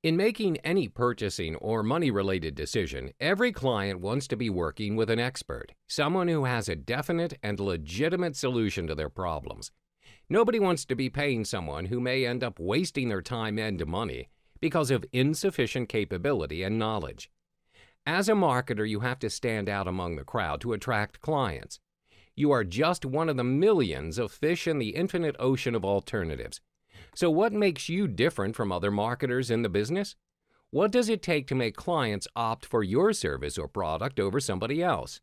In making any purchasing or money-related decision, every client wants to be working with an expert, someone who has a definite and legitimate solution to their problems. Nobody wants to be paying someone who may end up wasting their time and money because of insufficient capability and knowledge. As a marketer, you have to stand out among the crowd to attract clients. You are just one of the millions of fish in the infinite ocean of alternatives. So what makes you different from other marketers in the business? What does it take to make clients opt for your service or product over somebody else?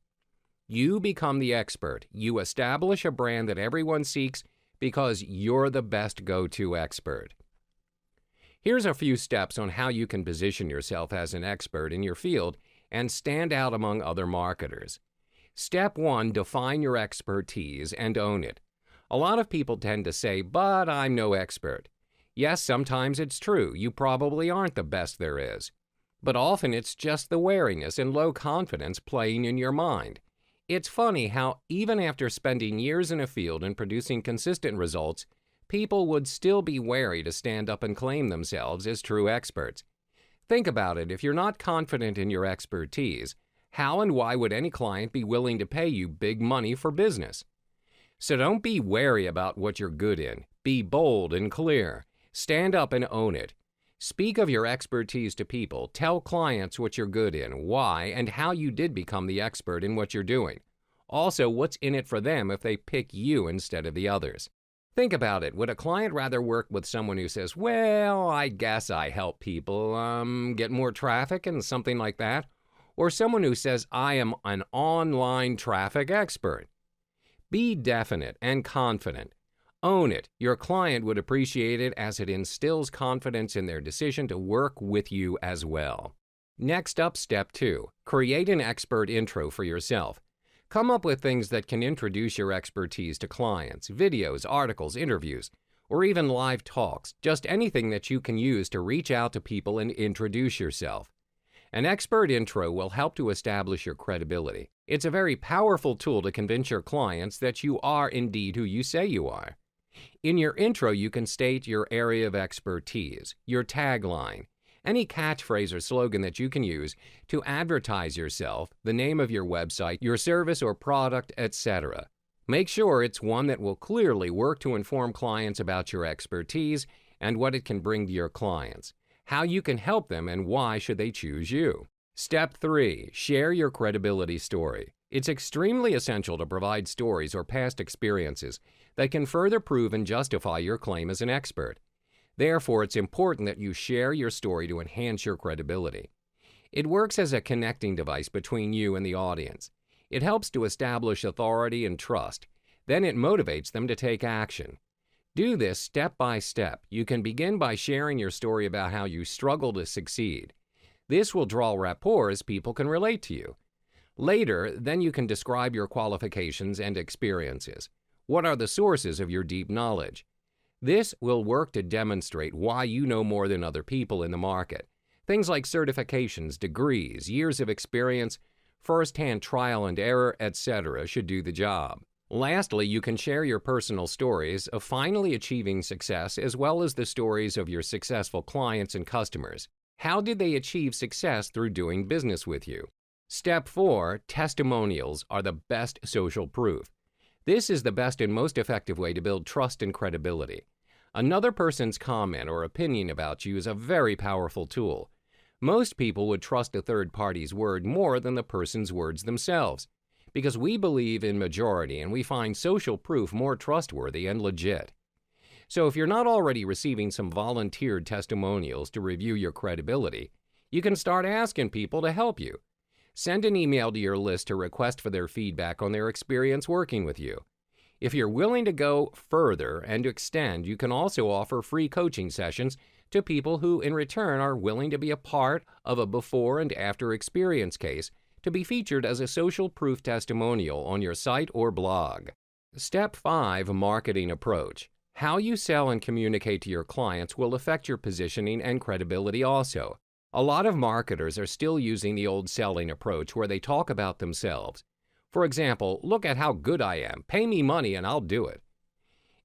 You become the expert. You establish a brand that everyone seeks because you're the best go-to expert. Here's a few steps on how you can position yourself as an expert in your field and stand out among other marketers. Step 1, define your expertise and own it. A lot of people tend to say, but I'm no expert. Yes, sometimes it's true. You probably aren't the best there is. But often it's just the wariness and low confidence playing in your mind. It's funny how even after spending years in a field and producing consistent results, people would still be wary to stand up and claim themselves as true experts. Think about it. If you're not confident in your expertise, how and why would any client be willing to pay you big money for business? So don't be wary about what you're good in. Be bold and clear. Stand up and own it. Speak of your expertise to people. Tell clients what you're good in, why, and how you did become the expert in what you're doing. Also, what's in it for them if they pick you instead of the others. Think about it. Would a client rather work with someone who says, well, I guess I help people get more traffic and something like that? Or someone who says, I am an online traffic expert? Be definite and confident. Own it. Your client would appreciate it as it instills confidence in their decision to work with you as well. Next up, step 2. Create an expert intro for yourself. Come up with things that can introduce your expertise to clients, videos, articles, interviews, or even live talks, just anything that you can use to reach out to people and introduce yourself. An expert intro will help to establish your credibility. It's a very powerful tool to convince your clients that you are indeed who you say you are. In your intro, you can state your area of expertise, your tagline, any catchphrase or slogan that you can use to advertise yourself, the name of your website, your service or product, etc. Make sure it's one that will clearly work to inform clients about your expertise and what it can bring to your clients, how you can help them, and why should they choose you. Step 3. Share your credibility story. It's extremely essential to provide stories or past experiences that can further prove and justify your claim as an expert. Therefore, it's important that you share your story to enhance your credibility. It works as a connecting device between you and the audience. It helps to establish authority and trust. Then it motivates them to take action. Do this step by step. You can begin by sharing your story about how you struggle to succeed. This will draw rapport as people can relate to you. Later, then you can describe your qualifications and experiences. What are the sources of your deep knowledge? This will work to demonstrate why you know more than other people in the market. Things like certifications, degrees, years of experience, first-hand trial and error, etc. should do the job. Lastly, you can share your personal stories of finally achieving success as well as the stories of your successful clients and customers. How did they achieve success through doing business with you? Step 4. Testimonials are the best social proof. This is the best and most effective way to build trust and credibility. Another person's comment or opinion about you is a very powerful tool. Most people would trust a third party's word more than the person's words themselves, because we believe in majority and we find social proof more trustworthy and legit. So if you're not already receiving some volunteered testimonials to review your credibility, you can start asking people to help you. Send an email to your list to request for their feedback on their experience working with you. If you're willing to go further and extend, you can also offer free coaching sessions to people who, in return, are willing to be a part of a before and after experience case to be featured as a social proof testimonial on your site or blog. Step 5. Marketing approach. How you sell and communicate to your clients will affect your positioning and credibility also. A lot of marketers are still using the old selling approach where they talk about themselves. For example, look at how good I am. Pay me money and I'll do it.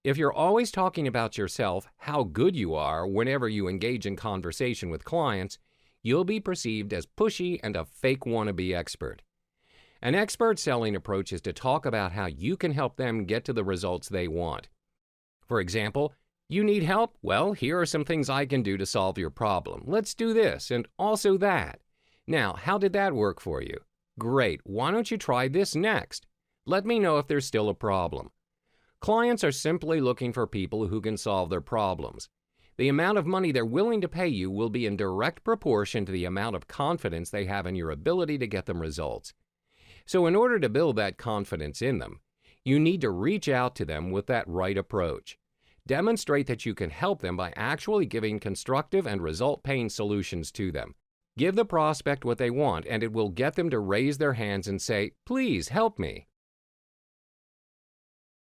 If you're always talking about yourself, how good you are whenever you engage in conversation with clients, you'll be perceived as pushy and a fake wannabe expert. An expert selling approach is to talk about how you can help them get to the results they want. For example, you need help? Well, here are some things I can do to solve your problem. Let's do this and also that. Now, how did that work for you? Great. Why don't you try this next? Let me know if there's still a problem. Clients are simply looking for people who can solve their problems. The amount of money they're willing to pay you will be in direct proportion to the amount of confidence they have in your ability to get them results. So in order to build that confidence in them, you need to reach out to them with that right approach. Demonstrate that you can help them by actually giving constructive and result-paying solutions to them. Give the prospect what they want, and it will get them to raise their hands and say, "Please help me."